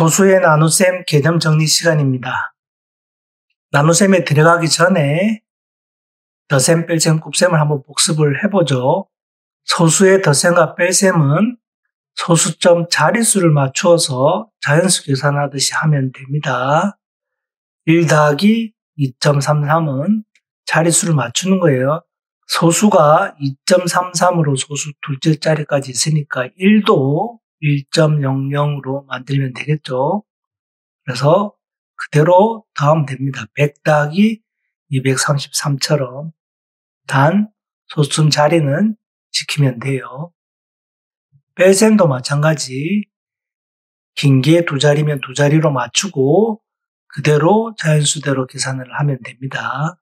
소수의 나눗셈 개념 정리 시간입니다. 나눗셈에 들어가기 전에 덧셈, 뺄셈, 곱셈을 한번 복습을 해보죠. 소수의 덧셈과 뺄셈은 소수점 자릿수를 맞추어서 자연수 계산하듯이 하면 됩니다. 1 더하기 2.33은 자릿수를 맞추는 거예요. 소수가 2.33으로 소수 둘째 자리까지 있으니까 1도 1.00으로 만들면 되겠죠. 그래서 그대로 더하면 됩니다. 100 더하기 233처럼 단 소수점 자리는 지키면 돼요. 뺄셈도 마찬가지 긴 게 두 자리면 두 자리로 맞추고 그대로 자연수대로 계산을 하면 됩니다.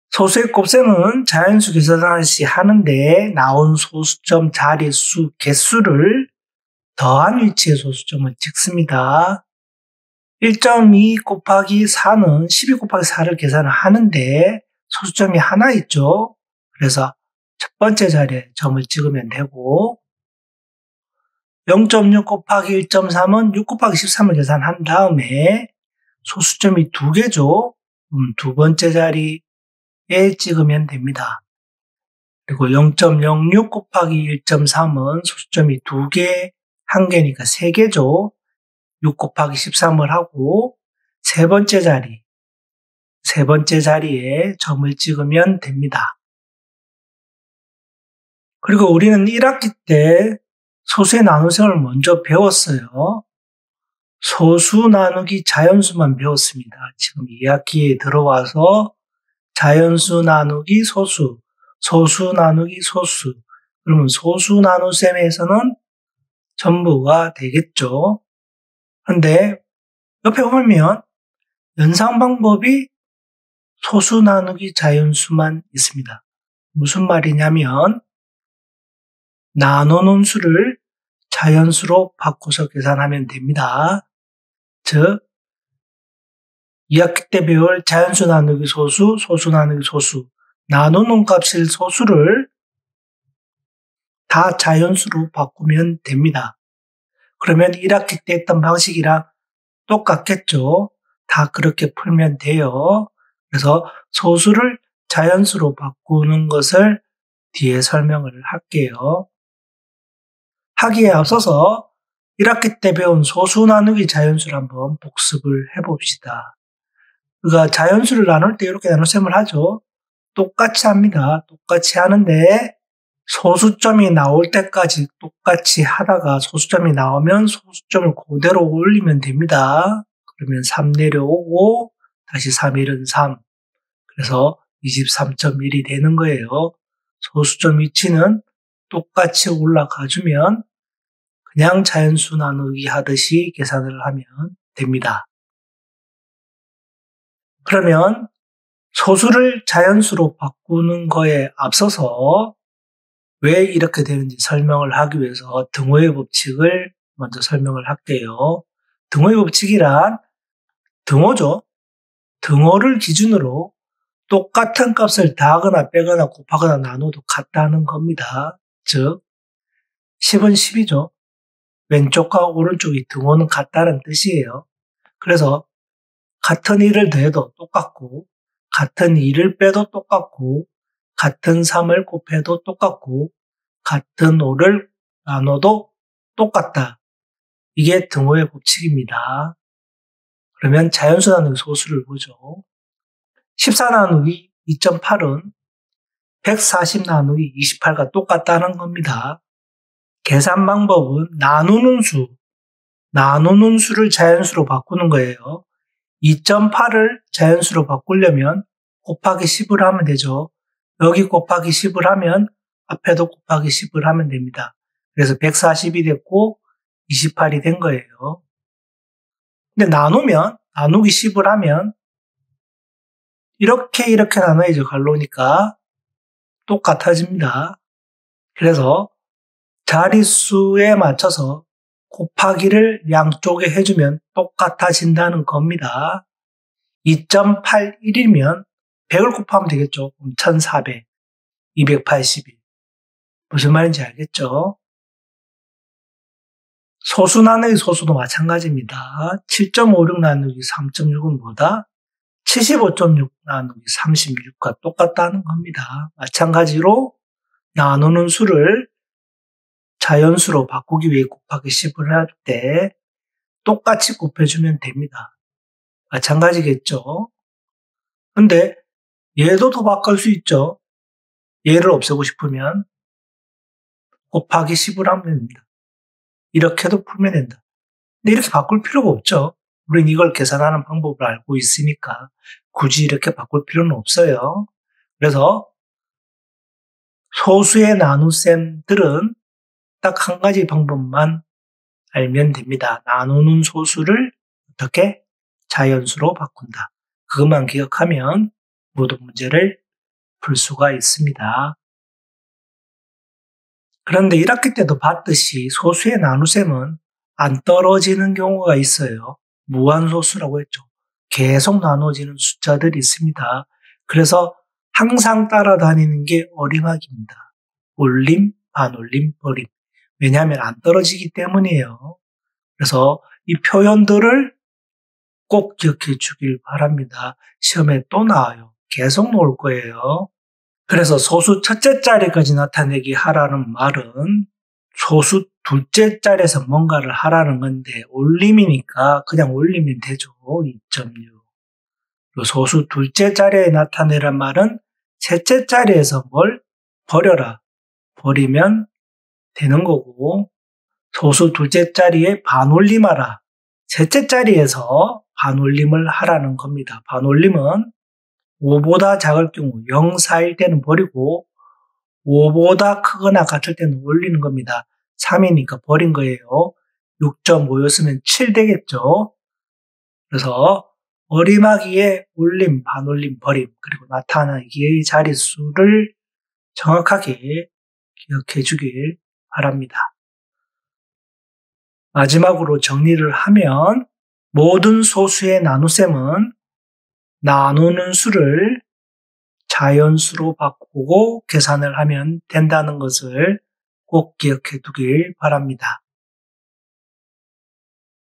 소수의 곱셈은 자연수 계산하듯이 하는데 나온 소수점 자릿수 개수를 더한 위치의 소수점을 찍습니다. 1.2 곱하기 4는 12 곱하기 4를 계산을 하는데 소수점이 하나 있죠. 그래서 첫 번째 자리에 점을 찍으면 되고 0.6 곱하기 1.3은 6 곱하기 13을 계산한 다음에 소수점이 두 개죠. 두 번째 자리에 찍으면 됩니다. 그리고 0.06 곱하기 1.3은 소수점이 두 개, 한 개니까 세 개죠. 6 곱하기 13을 하고 세 번째 자리에 점을 찍으면 됩니다. 그리고 우리는 1학기 때 소수의 나눗셈을 먼저 배웠어요. 소수 나누기 자연수만 배웠습니다. 지금 2학기에 들어와서 자연수 나누기 소수, 소수 나누기 소수. 그러면 소수 나눗셈에서는 전부가 되겠죠. 그런데 옆에 보면 연상 방법이 소수 나누기 자연수만 있습니다. 무슨 말이냐면 나누는 수를 자연수로 바꿔서 계산하면 됩니다. 즉 2학기 때 배울 자연수 나누기 소수, 소수 나누기 소수, 나누는 값일 소수를 다 자연수로 바꾸면 됩니다. 그러면 1학기 때 했던 방식이랑 똑같겠죠. 다 그렇게 풀면 돼요. 그래서 소수를 자연수로 바꾸는 것을 뒤에 설명을 할게요. 하기에 앞서서 1학기 때 배운 소수 나누기 자연수를 한번 복습을 해봅시다. 그러니까 자연수를 나눌 때 이렇게 나눗셈을 하죠. 똑같이 합니다. 똑같이 하는데 소수점이 나올 때까지 똑같이 하다가 소수점이 나오면 소수점을 그대로 올리면 됩니다. 그러면 3 내려오고 다시 3일은 3. 그래서 23.1이 되는 거예요. 소수점 위치는 똑같이 올라가주면 그냥 자연수 나누기 하듯이 계산을 하면 됩니다. 그러면 소수를 자연수로 바꾸는 거에 앞서서 왜 이렇게 되는지 설명을 하기 위해서 등호의 법칙을 먼저 설명을 할게요. 등호의 법칙이란 등호죠. 등호를 기준으로 똑같은 값을 더하거나 빼거나 곱하거나 나눠도 같다는 겁니다. 즉 10은 10이죠. 왼쪽과 오른쪽이 등호는 같다는 뜻이에요. 그래서 같은 1을 더해도 똑같고 같은 2를 빼도 똑같고 같은 3을 곱해도 똑같고 같은 5를 나눠도 똑같다. 이게 등호의 법칙입니다. 그러면 자연수 나누기 소수를 보죠. 14 나누기 2.8은 140 나누기 28과 똑같다는 겁니다. 계산 방법은 나누는 수를 자연수로 바꾸는 거예요. 2.8을 자연수로 바꾸려면 곱하기 10을 하면 되죠. 여기 곱하기 10을 하면 앞에도 곱하기 10을 하면 됩니다. 그래서 140이 됐고 28이 된 거예요. 근데 나누기 10을 하면 이렇게 나눠야죠. 갈로니까 똑같아집니다. 그래서 자릿수에 맞춰서 곱하기를 양쪽에 해주면 똑같아진다는 겁니다. 2.81이면 100을 곱하면 되겠죠. 그럼 1400, 281. 무슨 말인지 알겠죠? 소수 나누기 소수도 마찬가지입니다. 7.56 나누기 3.6은 뭐다? 75.6 나누기 36과 똑같다는 겁니다. 마찬가지로 나누는 수를 자연수로 바꾸기 위해 곱하기 10을 할 때 똑같이 곱해주면 됩니다. 마찬가지겠죠? 근데 얘도 더 바꿀 수 있죠. 얘를 없애고 싶으면 곱하기 10을 하면 됩니다. 이렇게도 풀면 된다. 근데 이렇게 바꿀 필요가 없죠. 우린 이걸 계산하는 방법을 알고 있으니까 굳이 이렇게 바꿀 필요는 없어요. 그래서 소수의 나눗셈들은 딱 한 가지 방법만 알면 됩니다. 나누는 소수를 어떻게? 자연수로 바꾼다. 그것만 기억하면 모든 문제를 풀 수가 있습니다. 그런데 1학기 때도 봤듯이 소수의 나눗셈은 안 떨어지는 경우가 있어요. 무한소수라고 했죠. 계속 나눠지는 숫자들이 있습니다. 그래서 항상 따라다니는 게 어림학입니다. 올림, 반올림, 버림. 왜냐하면 안 떨어지기 때문이에요. 그래서 이 표현들을 꼭 기억해 주길 바랍니다. 시험에 또 나와요. 계속 나올 거예요. 그래서 소수 첫째 자리까지 나타내기 하라는 말은 소수 둘째 자리에서 뭔가를 하라는 건데 올림이니까 그냥 올리면 되죠. 2.6. 소수 둘째 자리에 나타내란 말은 셋째 자리에서 뭘 버려라. 버리면 되는 거고 소수 둘째 자리에 반올림하라. 셋째 자리에서 반올림을 하라는 겁니다. 반올림은 5보다 작을 경우 0, 4일 때는 버리고 5보다 크거나 같을 때는 올리는 겁니다. 3이니까 버린 거예요. 6.5였으면 7 되겠죠. 그래서 어림하기에 올림, 반올림, 버림 그리고 나타나기의 자릿수를 정확하게 기억해 주길 바랍니다. 마지막으로 정리를 하면 모든 소수의 나눗셈은 나누는 수를 자연수로 바꾸고 계산을 하면 된다는 것을 꼭 기억해 두길 바랍니다.